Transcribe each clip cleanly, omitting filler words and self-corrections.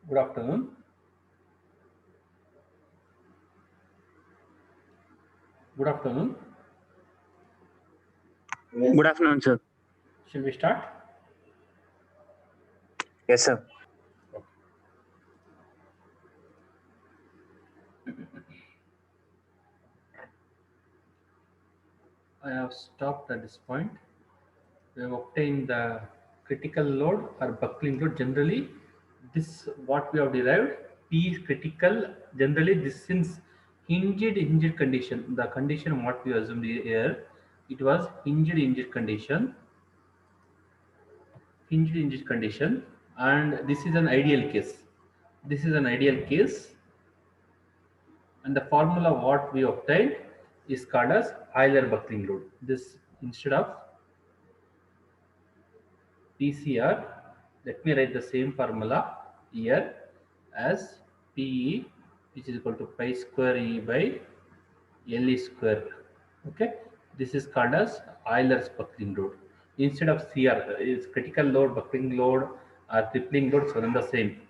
Good afternoon. Good afternoon. Good afternoon, sir. Shall we start? Yes, sir. I have stopped at this point. We have obtained the critical load or buckling load. Generally, this what we have derived. P is critical. Generally, this since hinged condition. The condition what we assumed here, it was hinged condition, hinged condition, and this is an ideal case. This is an ideal case, and the formula what we obtained is called as Euler buckling load. This instead of PCR, let me write the same formula here as PE, which is equal to pi square E by LE square. Okay, this is called as Euler's buckling load. Instead of CR, is critical load, buckling load, or crippling load, so then the same.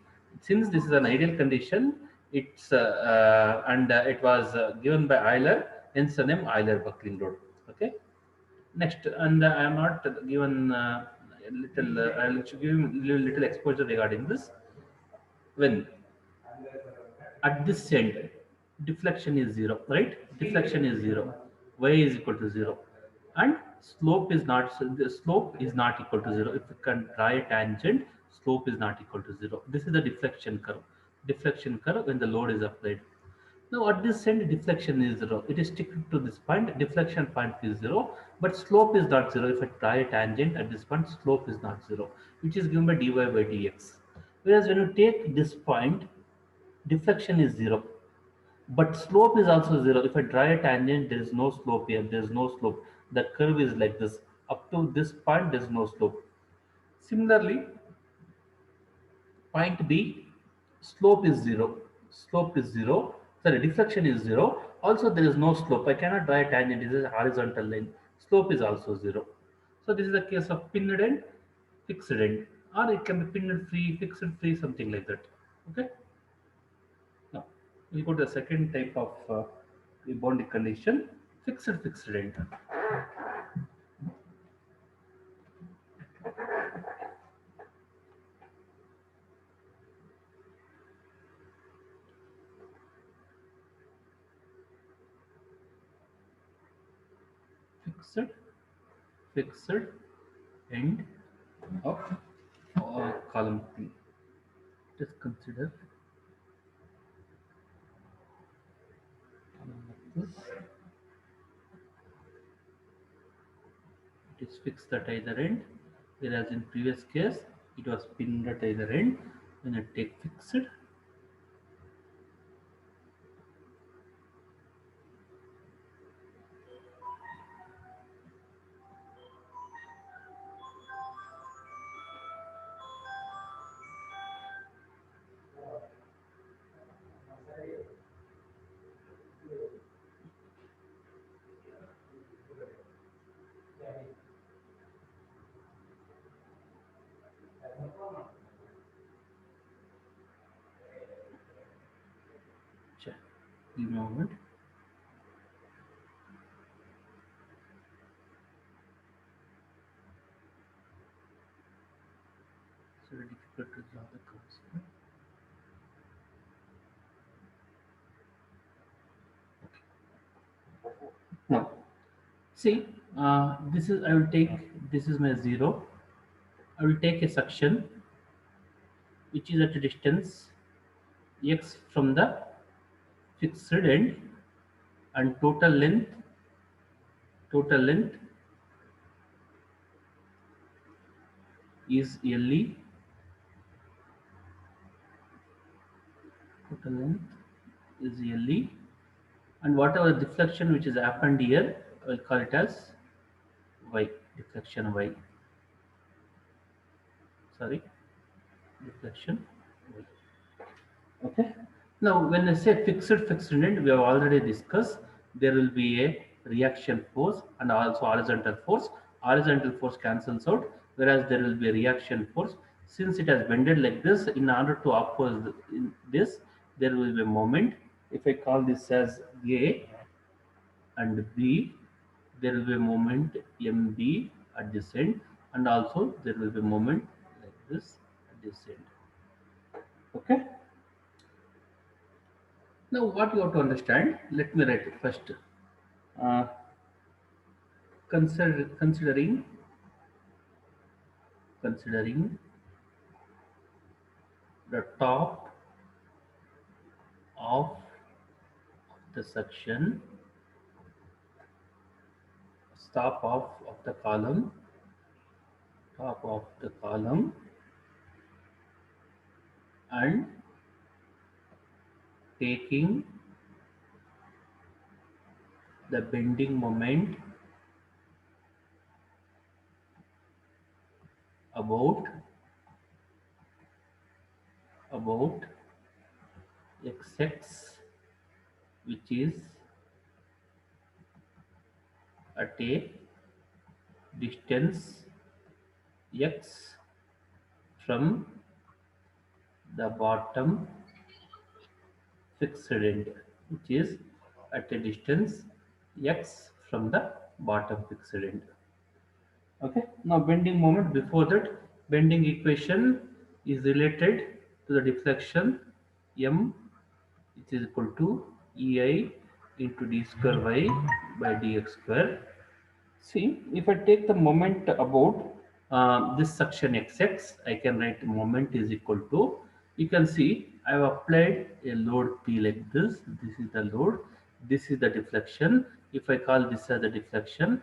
Since this is an ideal condition, it's and it was given by Euler, hence the name Euler buckling load. Okay. Next, and I am not given a little. I'll give you little exposure regarding this. When at this end, deflection is zero, right? Deflection is zero. Y is equal to zero, and slope is not. So the slope is not equal to zero. If you can draw a tangent, slope is not equal to zero. This is the deflection curve. Deflection curve when the load is applied. Now at this end deflection is zero. It is stick to this point. Deflection point is zero, but slope is not zero. If I try a tangent at this point, slope is not zero, which is given by dy by dx. Whereas when you take this point, deflection is zero, but slope is also zero. If I draw a tangent, there is no slope here. There is no slope. The curve is like this. Up to this point, there is no slope. Similarly, point B, slope is zero. Slope is zero. Sorry, deflection is zero. Also, there is no slope. I cannot draw a tangent. This is a horizontal line. Slope is also zero. So this is the case of pinned end, fixed end, or it can be pinned free, fixed free, something like that. Okay. Now we go to the second type of boundary condition, fixed end. Fixed fixed end of column P. Just consider column like this. It is fixed at either end, whereas in previous case it was pinned at either end. When I take fixed, check. Give me a moment. It's very difficult to draw the curves. Now, see, this is I will take this is my zero. I will take a section which is at a distance x from the fixed end, and total length is LE. Total length is LE, and whatever deflection which is happened here, I will call it as Y, deflection Y. Sorry, deflection Y. Okay. Now, when I say fixed end, we have already discussed there will be a reaction force and also horizontal force. Horizontal force cancels out, whereas there will be a reaction force. Since it has bended like this, in order to oppose this, there will be a moment. If I call this as A and B, there will be a moment MB at this end, and also there will be a moment like this at this end. Okay. Now, what you have to understand, let me write it first. Uh, considering the top of the section, top of the column, top of the column, and taking the bending moment about xx, which is at a distance x from the bottom fixed end, which is at a distance x from the bottom fixed end. Okay, now bending moment, before that, bending equation is related to the deflection m, which is equal to ei into d square y by dx square. See, if I take the moment about this section xx, I can write moment is equal to, you can see I have applied a load P like this. This is the load, this is the deflection. If I call this as the deflection,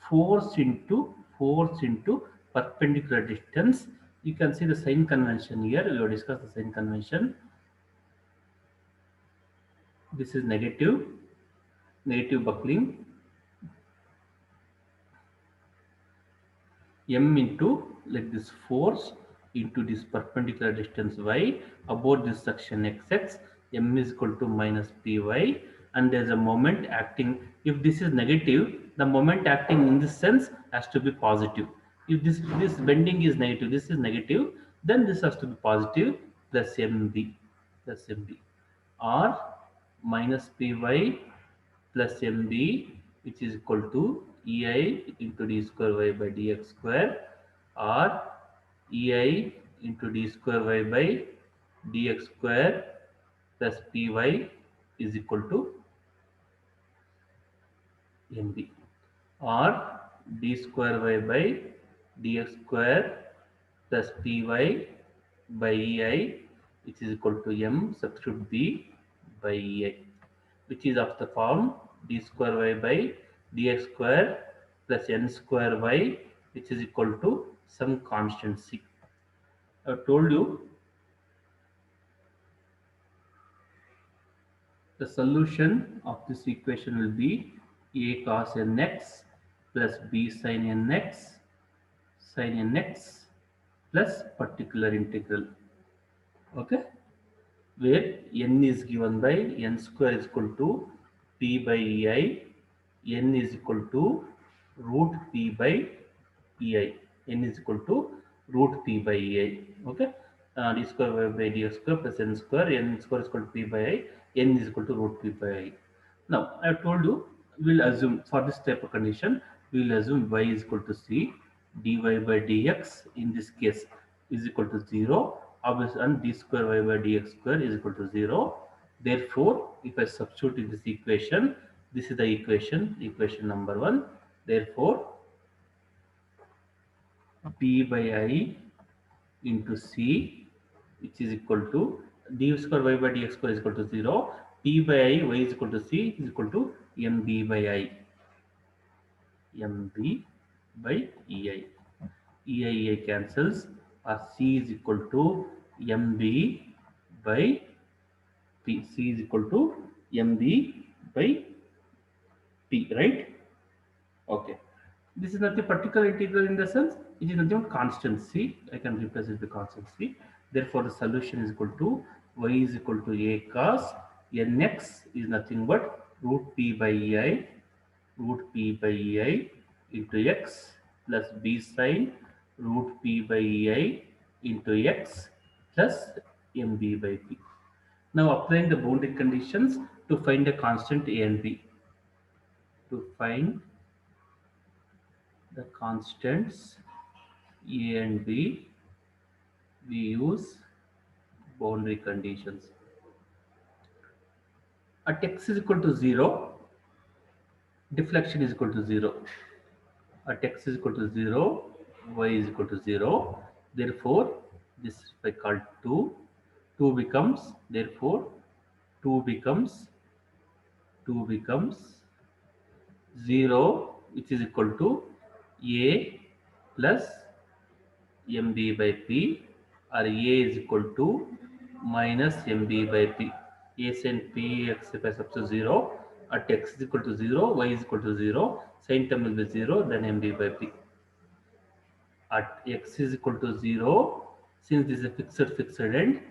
force into perpendicular distance. You can see the sign convention here. We have discussed the sign convention. This is negative buckling. M into like this force into this perpendicular distance y about this section xx, m is equal to minus py, and there is a moment acting. If this is negative, the moment acting in this sense has to be positive. If this bending is negative, this is negative, then this has to be positive, plus mb, or minus py plus mb, which is equal to ei into d square y by dx square, or ei into d square y by dx square plus py is equal to mb, or d square y by dx square plus py by ei, which is equal to m substitute b by ei, which is of the form d square y by dx square plus n square y, which is equal to some constant c. I have told you the solution of this equation will be a cos nx plus b sin nx plus particular integral. Okay, where n is given by n square is equal to p by ei, n is equal to root p by ei, n is equal to root p by ei. Okay, d square y by dx square plus n square is equal to p by i, n is equal to root p by i. Now I have told you, we'll assume for this type of condition, we will assume y is equal to c, dy by dx in this case is equal to 0, obviously, and d square y by dx square is equal to 0. Therefore, if I substitute in this equation, this is the equation number 1. Therefore, p by I into c, which is equal to d square y by dx square is equal to 0, p by I y is equal to c is equal to mb by I, mb by ei. Ei cancels, or c is equal to mb by p, c is equal to mb by p, right? Okay, this is nothing particular integral in the sense, it is nothing but constant c. I can replace it with constant c. Therefore, the solution is equal to y is equal to a cos nx is nothing but root p by ei into x plus b sin root p by ei into x plus mb by p. Now applying the boundary conditions to find a constant a and b. To find the constants a and b, we use boundary conditions. At x is equal to 0, deflection is equal to 0. At x is equal to 0, y is equal to 0. Therefore, this I call 2. 2 becomes, therefore, 2 becomes 0, which is equal to a plus mb by p, or a is equal to minus mb by p. A sin p x if I substitute 0, at x is equal to 0, y is equal to 0, sine term will be 0, then mb by p. At x is equal to 0, since this is a fixed end,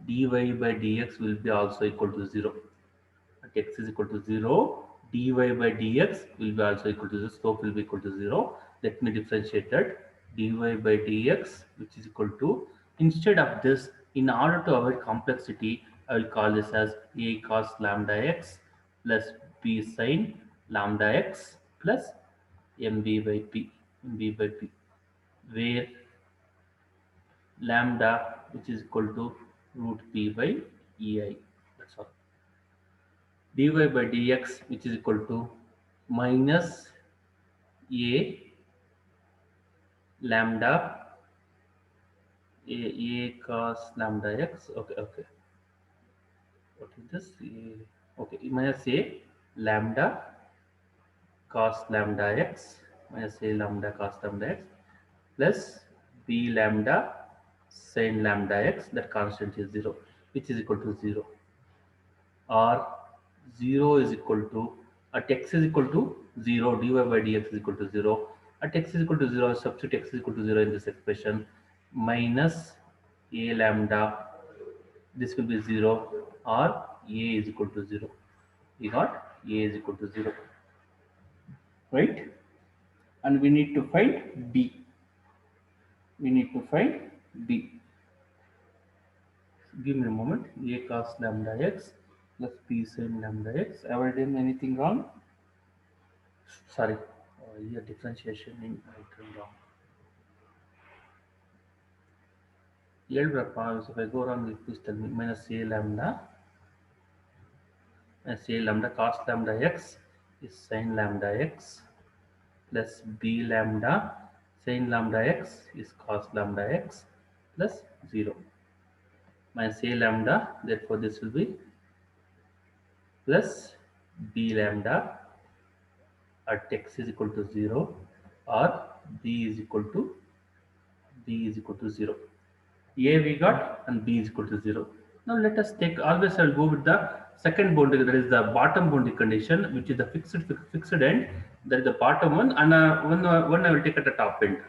dy by dx will be also equal to 0. At x is equal to 0, dy by dx will be also equal to 0, slope will be equal to 0. Let me differentiate that. Dy by dx, which is equal to, instead of this, in order to avoid complexity, I will call this as a cos lambda x plus b sin lambda x plus mb by p, where lambda, which is equal to root p by ei. That's all. Dy by dx, which is equal to minus a lambda a cos lambda x. Okay. What is this? Okay, minus a lambda cos lambda x, minus a lambda cos lambda x plus b lambda sin lambda x, that constant is 0, which is equal to 0. Or 0 is equal to, at x is equal to 0, dy by dx is equal to 0. At x is equal to 0, substitute x is equal to 0 in this expression, minus a lambda, this will be 0, or a is equal to 0. We got a is equal to 0, right? And we need to find b. Give me a moment. A cos lambda x plus b sin lambda x. Have I done anything wrong? Sorry, here differentiation in item wrong. So if I go wrong, please tell me. Minus a lambda cos lambda x is sin lambda x plus b lambda sin lambda x is cos lambda x plus 0 minus a lambda. Therefore, this will be plus b lambda at x is equal to 0, or b is equal to 0. A we got and b is equal to 0. Now let us take, always I will go with the second boundary, that is the bottom boundary condition, which is the fixed end, that is the bottom one, and one I will take at the top end.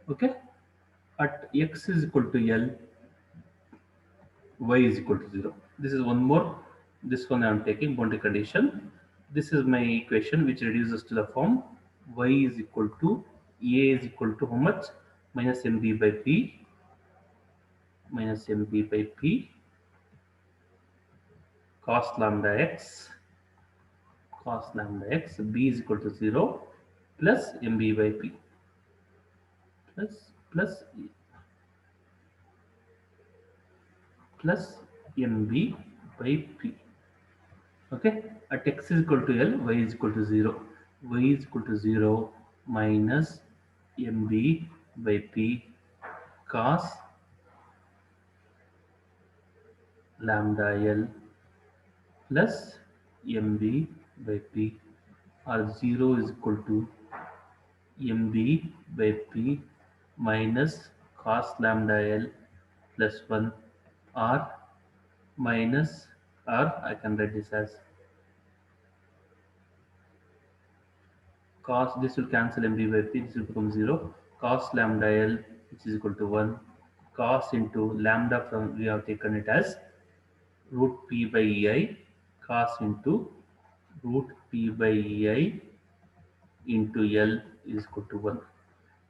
Okay, at x is equal to L, y is equal to 0. This is one more. This one I am taking boundary condition. This is my equation, which reduces to the form y is equal to a is equal to how much? Minus mb by p, cos lambda x, b is equal to 0 plus mb by p plus mb by p. Okay, at x is equal to L, y is equal to 0. Y is equal to 0 minus mb by p cos lambda L plus mb by p, or 0 is equal to mb by p minus cos lambda L plus 1, or minus, or I can write this as cos, this will cancel mb by p, this will become 0, cos lambda L, which is equal to 1, cos into lambda, from we have taken it as root p by ei, cos into root p by ei into L is equal to 1.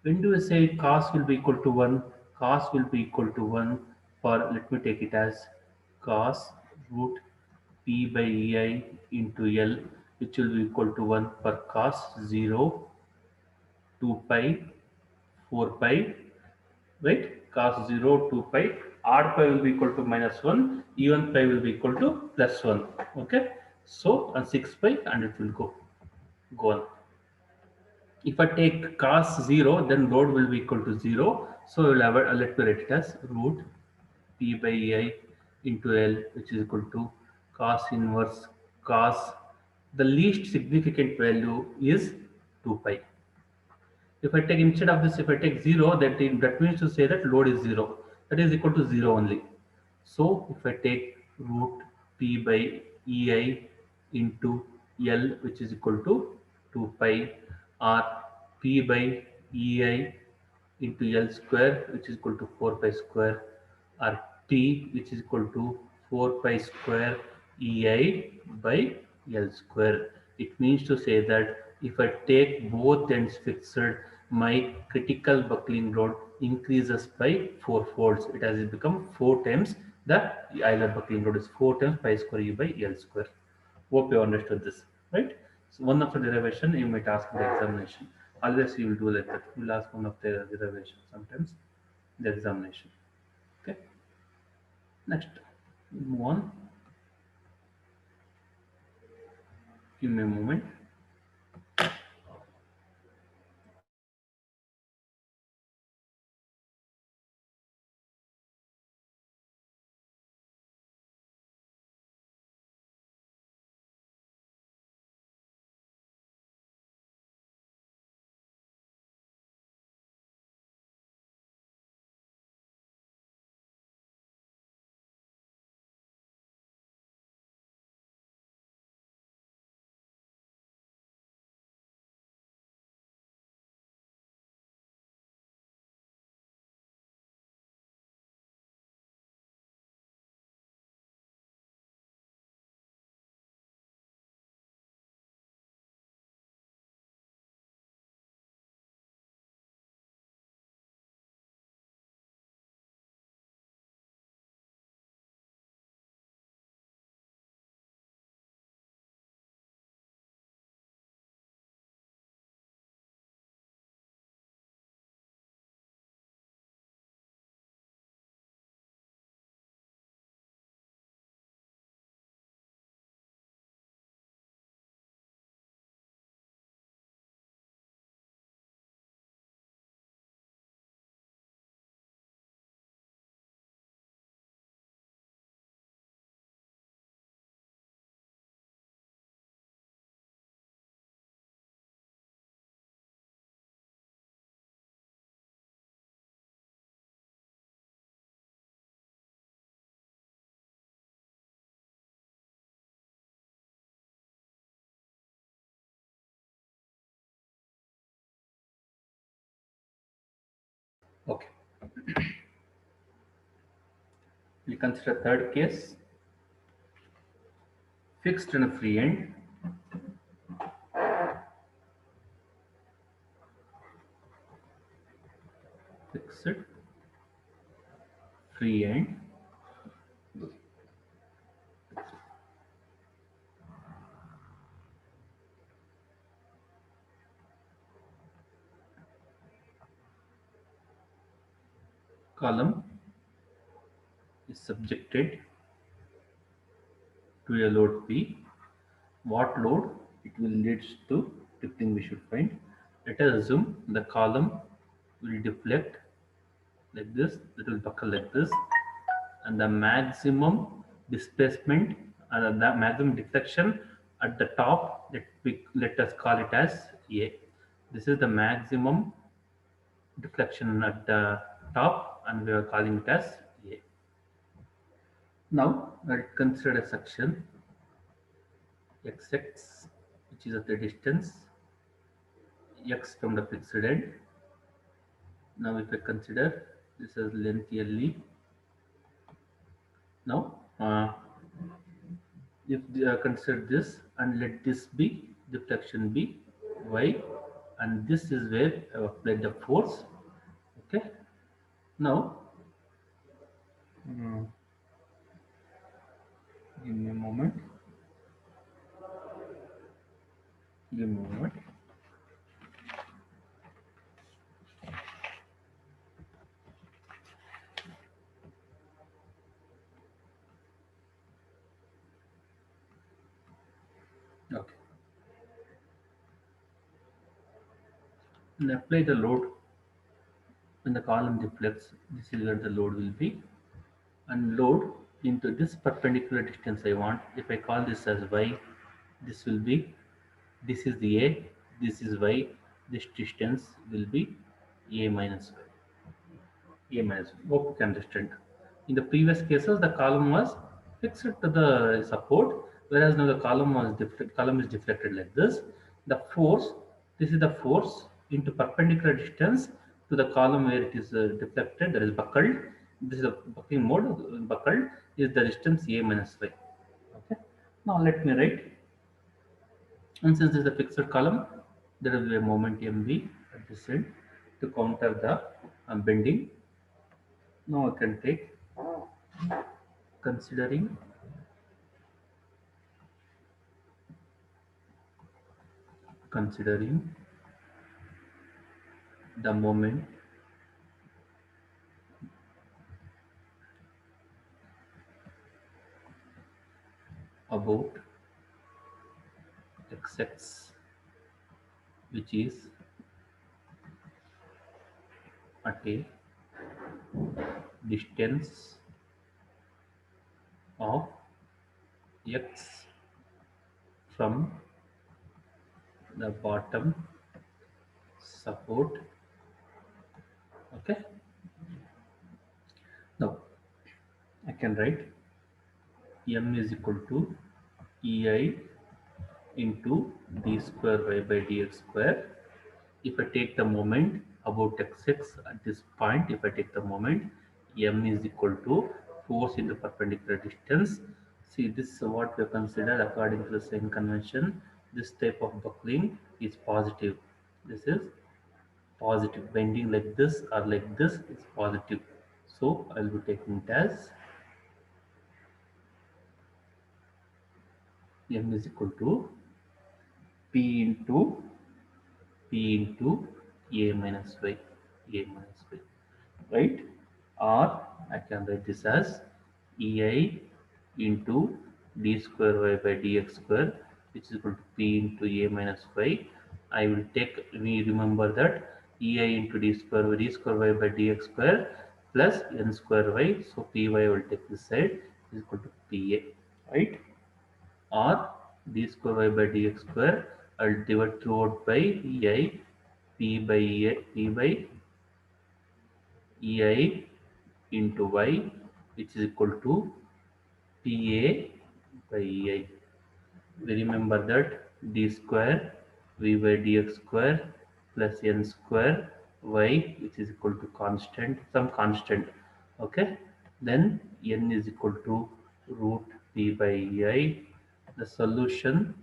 When do we say cos will be equal to 1? cos will be equal to 1 for, let me take it as cos root p by ei into L, which will be equal to 1 for cos 0, 2 pi, 4 pi, right? Cos 0, 2 pi, odd pi will be equal to minus 1, even pi will be equal to plus 1. Okay, so and 6 pi, and it will go on. If I take cos 0, then rho will be equal to 0. So we'll have let me write it as root p by ei into L, which is equal to cos inverse cos. The least significant value is 2 pi. If I take, instead of this, if I take 0, that means to say that load is 0. That is equal to 0 only. So if I take root p by ei into L, which is equal to 2 pi, or p by ei into L square, which is equal to 4 pi square, or t, which is equal to 4 pi square ei by L square. It means to say that if I take both ends fixed, my critical buckling load increases by 4 folds. It has become 4 times the Euler buckling load is 4 times pi square e by L square. Hope you understood this, right? So one of the derivation you might ask in the examination. Always you will do like that. You will ask one of the derivation sometimes in the examination. Okay. Next, move on. Give me a moment. Okay. We consider third case, fixed and a free end. Fixed, free end. Column is subjected to a load P. What load it will leads to, the thing we should find. Let us assume the column will deflect like this, it will buckle like this, and the maximum displacement and the maximum deflection at the top, let us call it as A. This is the maximum deflection at the top, and we are calling it as A. Now let's consider a section xx, which is at the distance x from the fixed end. Now if I consider this as length LE, now if consider this and let this be deflection be y, and this is where I applied the force. Okay. Now Hmm. Give me a moment. Give me a moment. Okay. And apply the load when the column deflects. This is where the load will be. And load into this perpendicular distance I want. If I call this as y, this will be, this is the a, this is y, this distance will be a minus y. A minus y. Hope you can understand. In the previous cases, the column was fixed to the support, whereas now the column is deflected like this. The force, this is the force into perpendicular distance to the column where it is deflected, that is buckled. This is the buckling mode. Buckled is the distance a minus y. Okay. Now let me write. And since this is a fixed column, there will be a moment mv at this end to counter the bending. Now I can take, considering considering the moment about xx, which is at a distance of x from the bottom support. Okay. Now I can write m is equal to ei into d square y by dx square. If I take the moment about xx at this point, if I take the moment, m is equal to force into perpendicular distance. See, this is what we consider according to the same convention. This type of buckling is positive. This is positive. Bending like this or like this is positive. So I will be taking it as m is equal to p into a minus y, right? Or I can write this as ei into d square y by dx square, which is equal to p into a minus y. I will take, we remember that ei into d square y by dx square plus n square y, so py will take this side, is equal to pa, right? Or d square y by dx square, I'll divide throughout by ei, p by ei into y, which is equal to pa by ei. We remember that d square v by dx square plus n square y, which is equal to constant, some constant. Okay. Then n is equal to root p by ei. The solution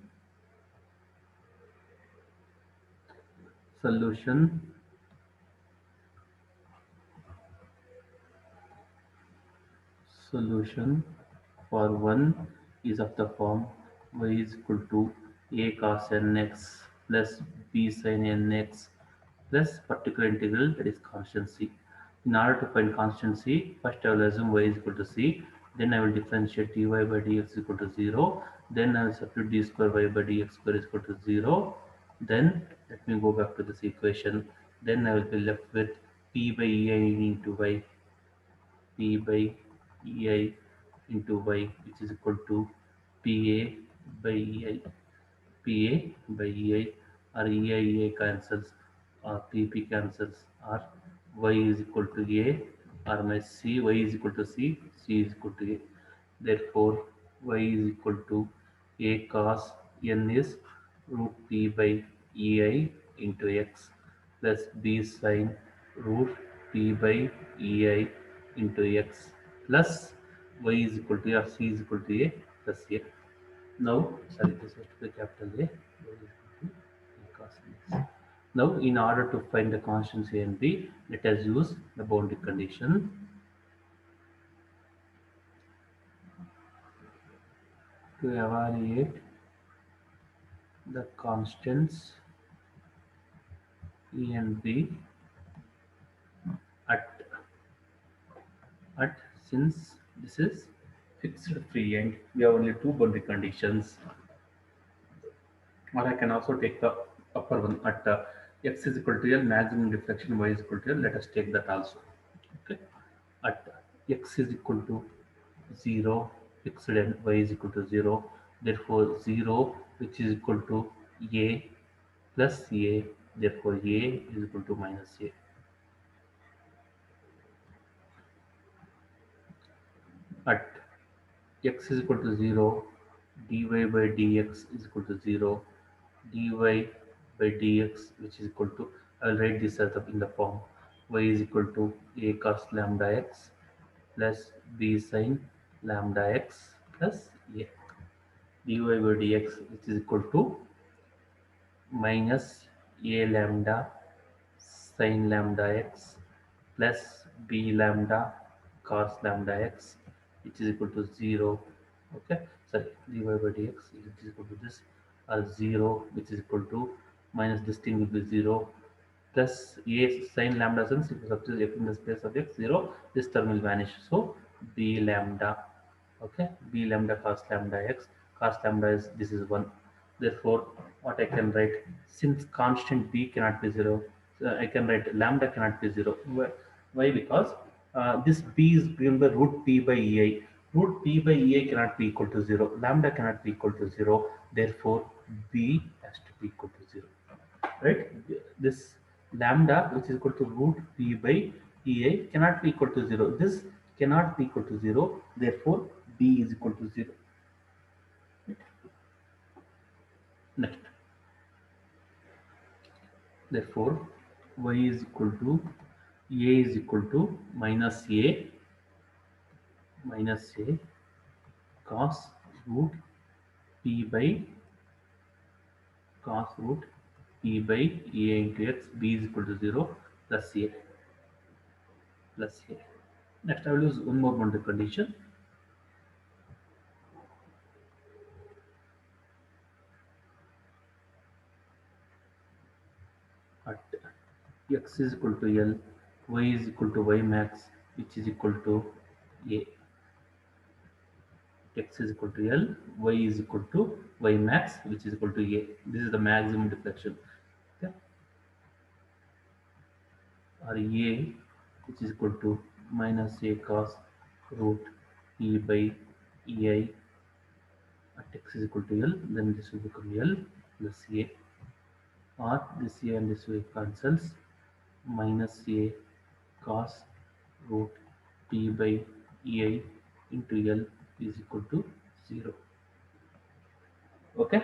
solution for 1 is of the form y is equal to a cos nx plus b sin nx plus particular integral, that is constant c. In order to find constant c, first I will assume y is equal to c, then I will differentiate dy by dx is equal to 0, then I will substitute d square y by dx square is equal to 0. Then let me go back to this equation. Then I will be left with p by ei into y, p by ei into y, which is equal to pa by ei, pa by ei, or ei cancels, or pp cancels, or y is equal to a, or my c, y is equal to c is equal to a. Therefore y is equal to a cos n is root p by ei into x plus b sin root p by ei into x plus y is equal to, or c is equal to a plus a. Now, sorry, this has to be capital A. Y is equal to a cos nx. Now, in order to find the constants a and b, let us use the boundary condition. to evaluate the constants E and B at since this is fixed free end, we have only two boundary conditions, or I can also take the upper one at x is equal to L, maximum deflection y is equal to L. Let us take that also. Okay, at x is equal to 0, fixed and y is equal to 0. Therefore, 0 which is equal to a plus a. Therefore, a is equal to minus a. At x is equal to 0, dy by dx is equal to 0, dy by dx which is equal to, I will write this as in the form y is equal to a cos lambda x plus b sin lambda x plus a, dy by dx which is equal to minus a lambda sin lambda x plus b lambda cos lambda x which is equal to 0. Okay, sorry, dy by dx which is equal to this 0 which is equal to minus this thing will be 0 plus a sin lambda, since if you substitute f in the place of x 0, this term will vanish, so b lambda. Okay, b lambda cos lambda x, cos lambda is, this is 1. Therefore, what I can write, since constant b cannot be 0, I can write lambda cannot be 0. Why? Because this b is given by root p by ei. Root p by ei cannot be equal to 0. Lambda cannot be equal to 0. Therefore, b has to be equal to 0. Right? This lambda, which is equal to root p by ei, cannot be equal to 0. This cannot be equal to 0. Therefore, b is equal to 0. Next. Therefore, y is equal to a is equal to minus a cos root p by cos root p by a into x, b is equal to 0 plus a plus a. Next, I will use one more boundary condition. At x is equal to L, y is equal to y max, which is equal to a. X is equal to L, y is equal to y max, which is equal to a. This is the maximum deflection. Okay, or a, which is equal to minus a cos root e by ei at x is equal to L. Then this will become L plus a, or this a and this way cancels, minus a cos root p by ei into L is equal to 0. Okay,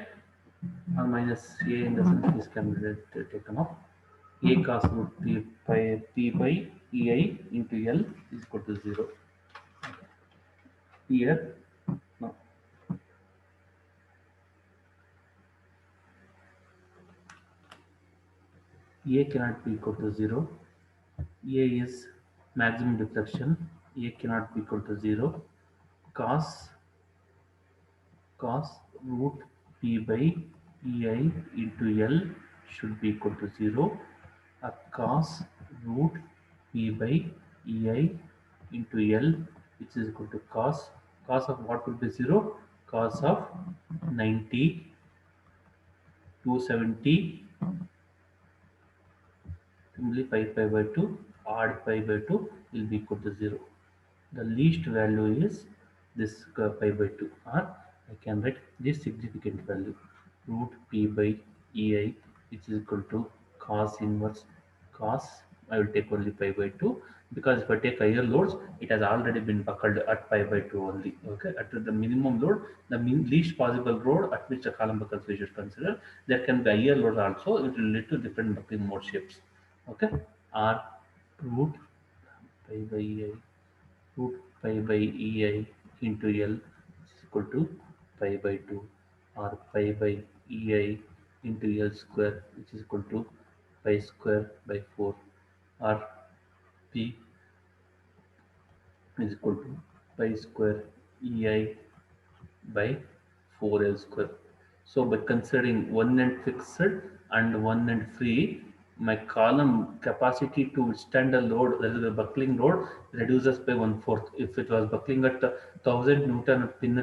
or minus a in the sense this can be taken off. A cos root p by ei into L is equal to 0. Here, now a cannot be equal to 0. A is maximum deflection. A cannot be equal to 0. Cos root p by ei into L should be equal to 0. A cos root p by ei into L, which is equal to cos of what will be 0? Cos of 90, 270, simply pi by 2, odd pi by 2 will be equal to 0. The least value is this pi by 2, or I can write this significant value root p by ei, which is equal to cos inverse cos. I will take only pi by 2, because if I take higher loads, it has already been buckled at pi by 2 only. Okay, at the minimum load, the least possible load at which the column buckles we should consider. There can be higher load also, it will lead to different buckling mode shapes. Okay, or root pi by ei, root pi by ei into L is equal to pi by 2, or pi by ei into L square, which is equal to pi square by 4, or p is equal to pi square ei by 4L square. So by considering one end fixed and one end free, my column capacity to withstand a load, that is the buckling load, reduces by 1/4. If it was buckling at 1000 Newton at pin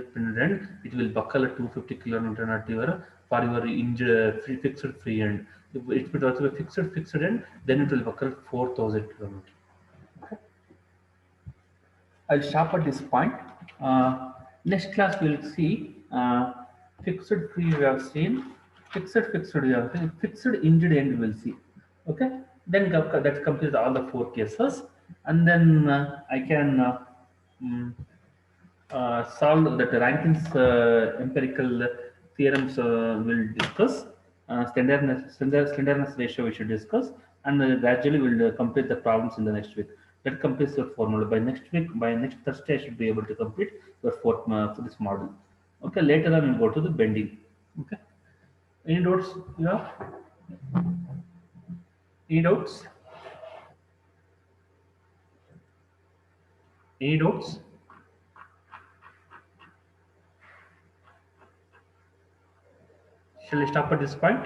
end, it will buckle at 250 kilonewton at your for your injured fixed free end. If it was a fixed end, then it will buckle 4000 kilonewton. Okay. I'll stop at this point. Next class we'll see fixed free we have seen, fixed we have seen, fixed injured end we'll see. Okay, then that completes all the 4 cases, and then I can solve that Rankins empirical theorems will discuss. Slenderness ratio we should discuss, and gradually we'll complete the problems in the next week. That completes your formula. By next week, by next Thursday, I should be able to complete your fourth for this model. Okay, later on we'll go to the bending. Okay, any doubts? Yeah, any doubts? Any doubts? Shall I stop at this point?